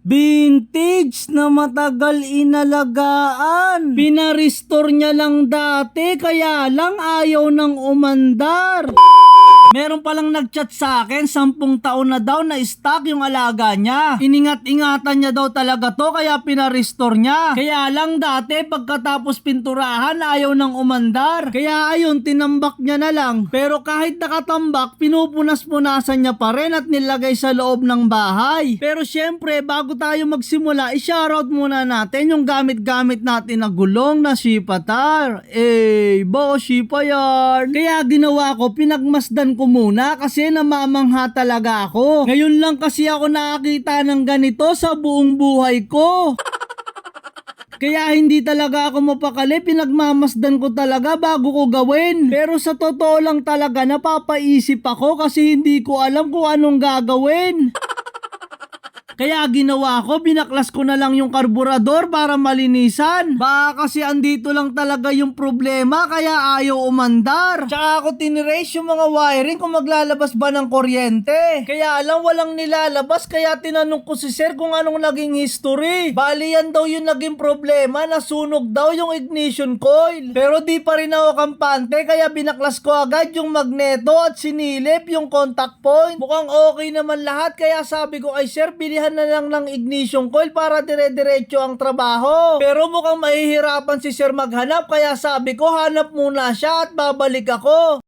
Vintage na matagal inalagaan. Pinarestore niya lang dati kaya lang ayaw nang umandar. Meron palang nagchat sa akin, 10 taon na daw na stock yung alaga niya. Iningat-ingatan niya daw talaga to kaya pinarestore niya. Kaya lang dati pagkatapos pinturahan ayaw nang umandar. Kaya ayun, tinambak niya na lang. Pero kahit nakatambak, pinupunas-punasan niya pa rin at nilagay sa loob ng bahay. Pero syempre, bago tayo magsimula, i-shoutout muna natin yung gamit-gamit natin na gulong na Shipatar. Shipa yan. Kaya ginawa ko, pinagmasdan ko muna kasi namamangha talaga ako. Ngayon lang kasi ako nakakita ng ganito sa buong buhay ko. Kaya hindi talaga ako mapakali, pinagmamasdan ko talaga bago ko gawin. Pero sa totoo lang talaga napapaisip ako kasi hindi ko alam kung anong gagawin. Kaya ginawa ko, binaklas ko na lang yung karburador para malinisan. Baka kasi andito lang talaga yung problema kaya ayaw umandar. Tsaka ako tinirace yung mga wiring kung maglalabas ba ng kuryente. Kaya alam walang nilalabas kaya tinanong ko si sir kung anong naging history. Bali yan daw yung naging problema, nasunog daw yung ignition coil. Pero di pa rin ako kampante kaya binaklas ko agad yung magneto at sinilip yung contact point. Mukhang okay naman lahat kaya sabi ko ay sir, bilihan na lang ng ignition coil para dire-diretso ang trabaho. Pero mukhang mahihirapan si sir maghanap kaya sabi ko hanap muna siya at babalik ako.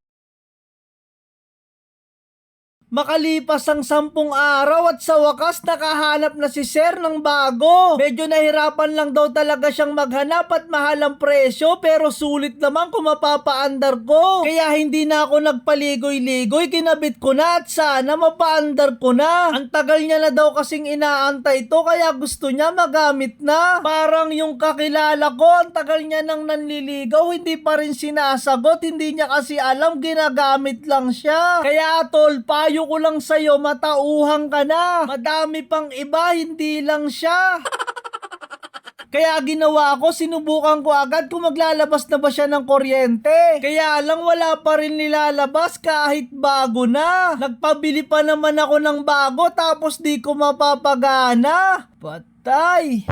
Makalipas ang 10 araw at sa wakas nakahanap na si sir ng bago. Medyo nahirapan lang daw talaga siyang maghanap at mahal ang presyo pero sulit naman kung mapapaandar ko. Kaya hindi na ako nagpaligoy-ligoy, kinabit ko na at sana mapaandar ko na. Ang tagal niya na daw kasing inaantay to kaya gusto niya magamit na. Parang yung kakilala ko, ang tagal niya nang nanliligaw, hindi pa rin sinasagot, hindi niya kasi alam, ginagamit lang siya. Kaya tol, payo ko lang sa'yo, matauhang ka na. Madami pang iba, hindi lang siya. Kaya ginawa ko, sinubukan ko agad kung maglalabas na ba siya ng kuryente. Kaya lang wala pa rin nilalabas kahit bago na. Nagpabili pa naman ako ng bago tapos di ko mapapagana. Patay.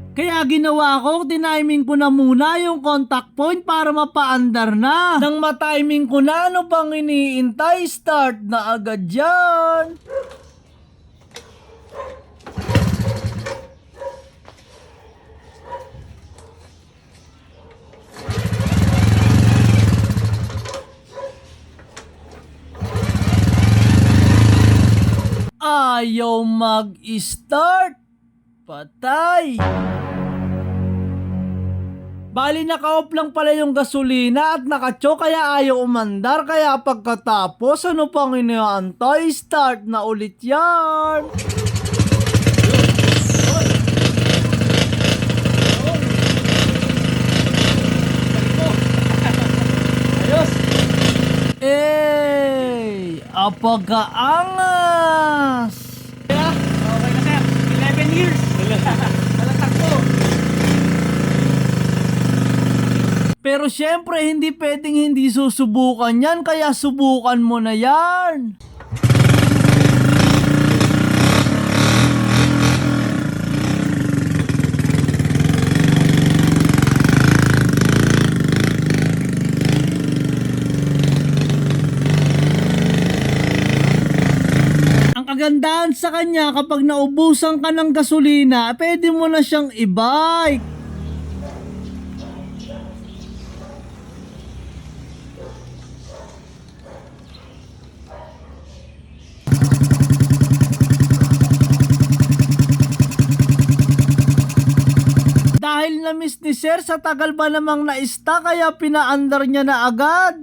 Kaya ginawa ko, tiniming ko na muna yung contact point para mapaandar na. Nang matiming ko na, ano pang iniintay? Start na agad yan. Ayaw mag-start. Patay. Bali naka-off lang pala yung gasolina at naka-choke kaya ayaw umandar kaya pagkatapos ano pang inaantay? Start na ulit yan. Ayos. Apagaangas. Okay na sir, 11 years. Talatak ko. Pero syempre, hindi pwedeng hindi susubukan yan, kaya subukan mo na yan. Ang kagandahan sa kanya, kapag naubusan ka ng gasolina, pwede mo na siyang i-bike. Dahil na-miss ni sir sa tagal ba namang na-stock kaya pinaandar niya na agad.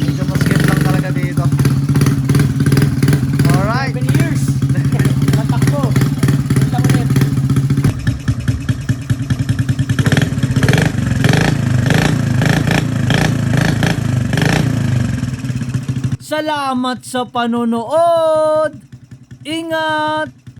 Medyo maskip lang talaga dito. Alright. 11 years. Talatak ko. Punta ulit. Salamat sa panonood! Ingat!